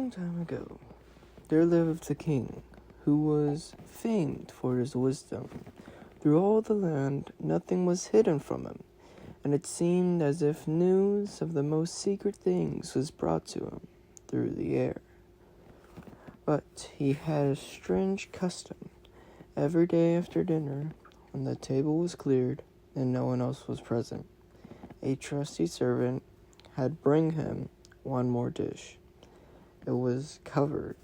long time ago, there lived a king who was famed for his wisdom. Through all the land, nothing was hidden from him, and it seemed as if news of the most secret things was brought to him through the air. But he had a strange custom. Every day after dinner, when the table was cleared and no one else was present, a trusty servant had bring him one more dish. It was covered,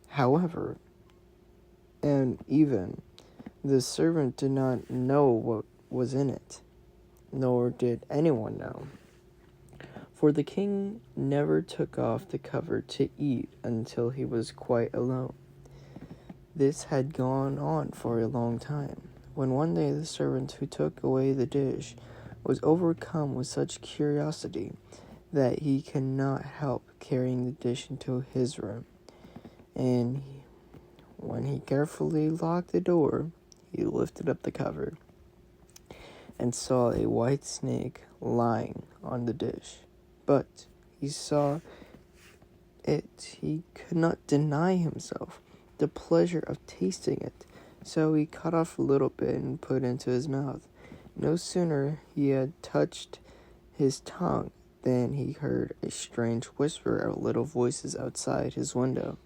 however, and even the servant did not know what was in it, nor did anyone know. For the king never took off the cover to eat until he was quite alone. This had gone on for a long time, when one day the servant who took away the dish was overcome with such curiosity that he could not help carrying the dish into his room. And when he carefully locked the door, he lifted up the cover and saw a white snake lying on the dish. But he saw it, he could not deny himself the pleasure of tasting it, so he cut off a little bit and put it into his mouth. No sooner he had touched his tongue than he heard a strange whisper of little voices outside his window.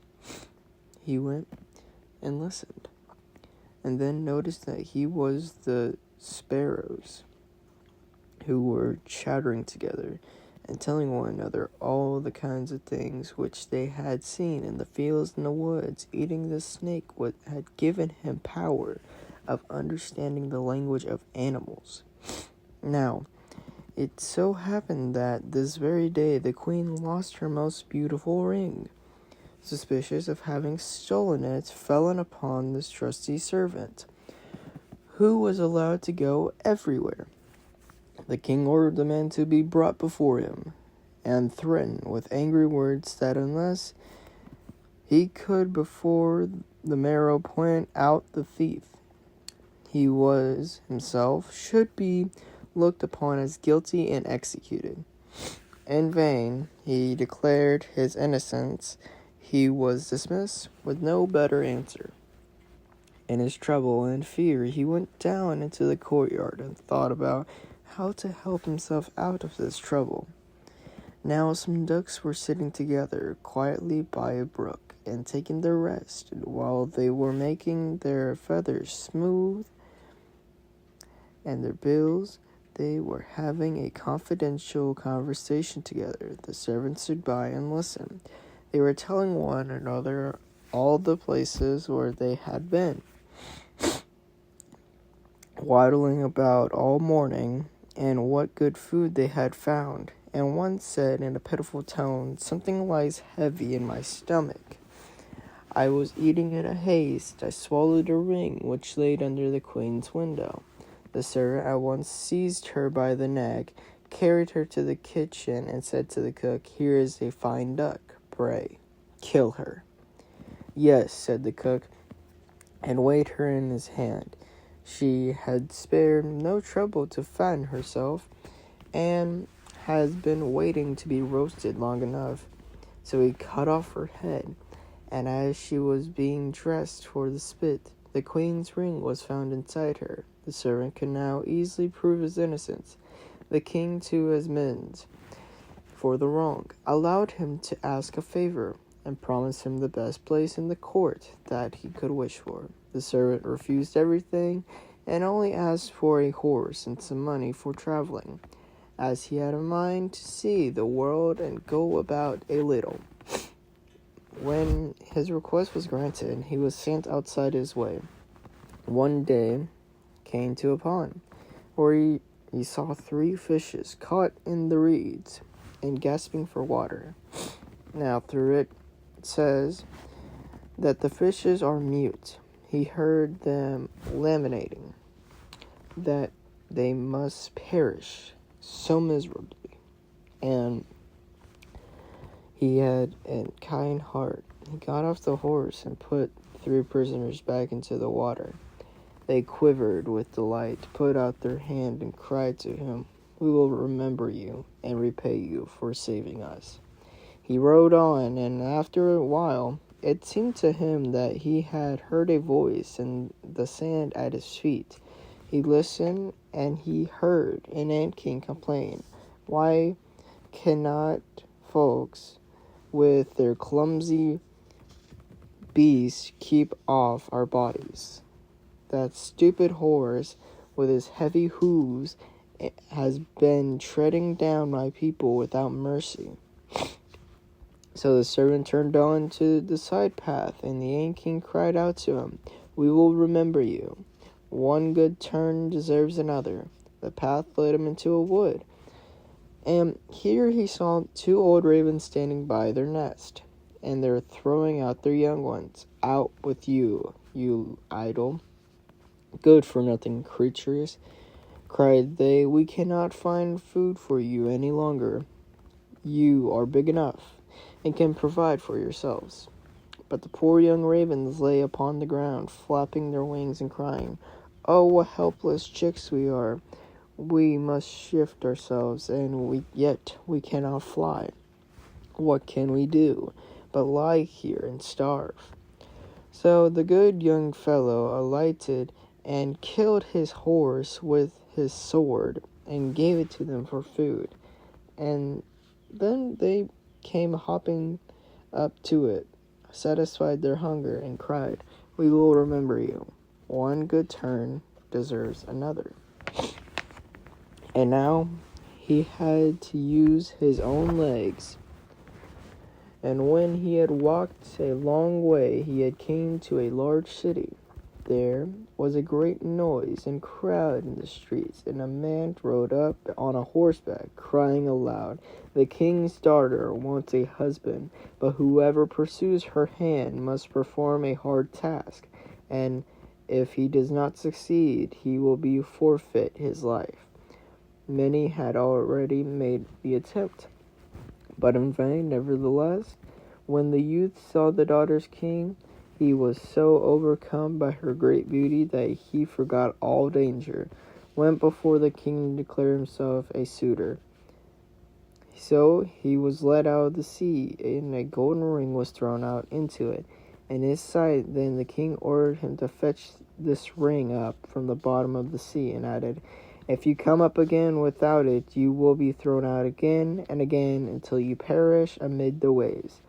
He went and listened, and then noticed that he was the sparrows who were chattering together and telling one another all the kinds of things which they had seen in the fields and the woods. Eating the snake had given him power of understanding the language of animals. Now, it so happened that this very day the queen lost her most beautiful ring. Suspicious of having stolen it, fell upon this trusty servant, who was allowed to go everywhere. The king ordered the man to be brought before him, and threatened with angry words that unless he could before the morrow point out the thief, he was himself should be looked upon as guilty and executed. In vain he declared his innocence. He was dismissed with no better answer. In his trouble and fear, he went down into the courtyard and thought about how to help himself out of this trouble. Now some ducks were sitting together quietly by a brook and taking their rest, and while they were making their feathers smooth and their bills, they were having a confidential conversation together. The servant stood by and listened. They were telling one another all the places where they had been, waddling about all morning, and what good food they had found. And one said in a pitiful tone, "Something lies heavy in my stomach. I was eating in a haste. I swallowed a ring which laid under the queen's window." The servant at once seized her by the neck, carried her to the kitchen, and said to the cook, "Here is a fine duck. Pray, kill her." "Yes," said the cook, and weighed her in his hand. She had spared no trouble to fatten herself, and has been waiting to be roasted long enough. So he cut off her head, and as she was being dressed for the spit, the queen's ring was found inside her. The servant could now easily prove his innocence. The king, to amends for the wrong, allowed him to ask a favor, and promised him the best place in the court that he could wish for. The servant refused everything, and only asked for a horse and some money for traveling, as he had a mind to see the world and go about a little. When his request was granted, he was sent outside his way. One day came to a pond, where he saw 3 fishes caught in the reeds and gasping for water. Now through it says that the fishes are mute. He heard them lamenting that they must perish so miserably, and he had a kind heart. He got off the horse and put 3 prisoners back into the water. They quivered with delight, put out their hand, and cried to him, "We will remember you and repay you for saving us." He He rode on, and after a while, it seemed to him that he had heard a voice in the sand at his feet. He listened, and he heard an ant king complain, "Why cannot folks with their clumsy beasts keep off our bodies? That stupid horse with his heavy hooves has been treading down my people without mercy." So the servant turned on to the side path, and the ant king cried out to him, "We will remember you. One good turn deserves another." The path led him into a wood, and here he saw two old ravens standing by their nest, and they're throwing out their young ones. "Out with you, you idle, good-for-nothing creatures," cried they. "We cannot find food for you any longer. You are big enough and can provide for yourselves." But the poor young ravens lay upon the ground, flapping their wings and crying, "Oh, what helpless chicks we are! We must shift ourselves, and yet we cannot fly. What can we do but lie here and starve?" So the good young fellow alighted and killed his horse with his sword and gave it to them for food. And then they came hopping up to it, satisfied their hunger, and cried, "We will remember you. One good turn deserves another." And now he had to use his own legs. And when he had walked a long way, he had came to a large city. There was a great noise and crowd in the streets, and a man rode up on a horseback, crying aloud, "The king's daughter wants a husband, but whoever pursues her hand must perform a hard task, and if he does not succeed, he will be forfeit his life." Many had already made the attempt, but in vain. Nevertheless, when the youth saw the daughter's king, he was so overcome by her great beauty that he forgot all danger, went before the king and declared himself a suitor. So he was led out of the sea, and a golden ring was thrown out into it in his sight. Then the king ordered him to fetch this ring up from the bottom of the sea, and added, "If you come up again without it, you will be thrown out again and again until you perish amid the waves."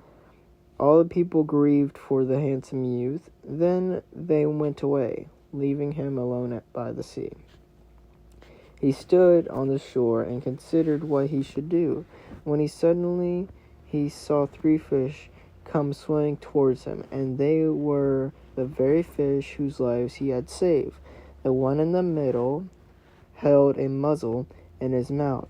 All the people grieved for the handsome youth. Then they went away, leaving him alone by the sea. He stood on the shore and considered what he should do, when suddenly he saw three fish come swimming towards him, and they were the very fish whose lives he had saved. The one in the middle held a mussel in his mouth,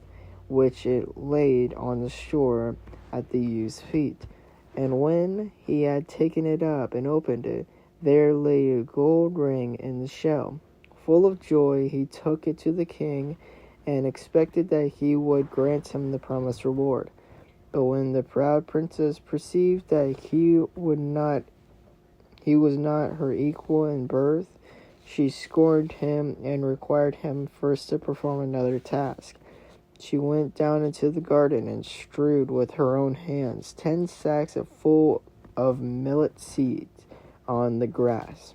which it laid on the shore at the youth's feet. And when he had taken it up and opened it, there lay a gold ring in the shell. Full of joy, he took it to the king and expected that he would grant him the promised reward. But when the proud princess perceived that he was not her equal in birth, she scorned him and required him first to perform another task. She went down into the garden and strewed with her own hands 10 sacks full of millet seeds on the grass.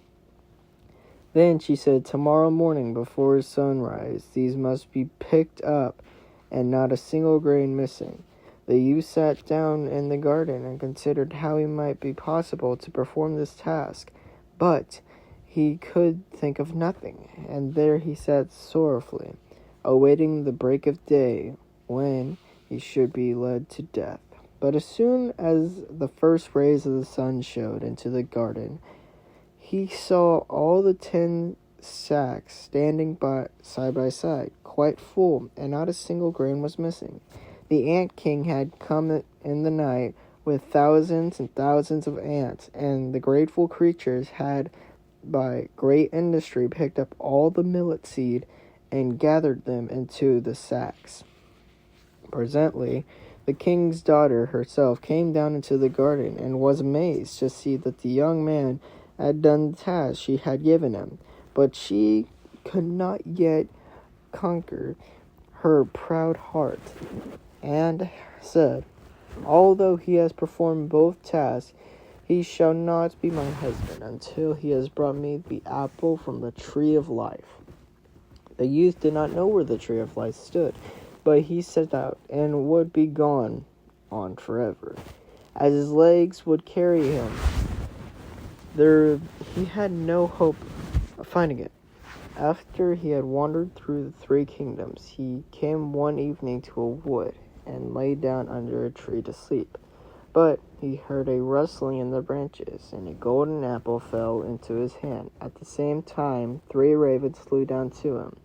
Then she said, "Tomorrow morning before sunrise, these must be picked up and not a single grain missing." The youth sat down in the garden and considered how it might be possible to perform this task, but he could think of nothing, and there he sat sorrowfully, awaiting the break of day, when he should be led to death. But as soon as the first rays of the sun showed into the garden, he saw all the 10 sacks standing side by side, quite full, and not a single grain was missing. The ant king had come in the night with thousands and thousands of ants, and the grateful creatures had by great industry picked up all the millet seed and gathered them into the sacks. Presently, the king's daughter herself came down into the garden and was amazed to see that the young man had done the task she had given him. But she could not yet conquer her proud heart, and said, Although he has performed both tasks, he shall not be my husband until he has brought me the apple from the tree of life." The youth did not know where the tree of life stood, but he set out and would be gone on forever, as his legs would carry him. He had no hope of finding it. After he had wandered through the 3 kingdoms, he came one evening to a wood and lay down under a tree to sleep. But he heard a rustling in the branches, and a golden apple fell into his hand. At the same time, 3 ravens flew down to him,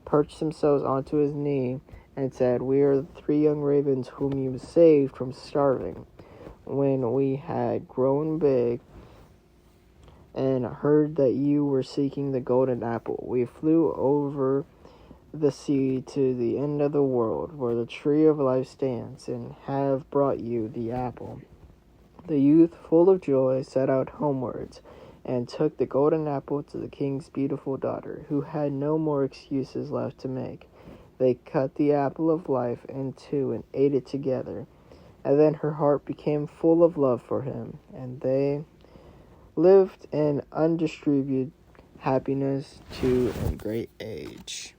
perched themselves onto his knee, and said, "We are the 3 young ravens whom you saved from starving. When we had grown big and heard that you were seeking the golden apple, we flew over the sea to the end of the world, where the tree of life stands, and have brought you the apple." The youth, full of joy, set out homewards, and took the golden apple to the king's beautiful daughter, who had no more excuses left to make. They cut the apple of life in 2 and ate it together, and then her heart became full of love for him, and they lived in undistributed happiness to a great age.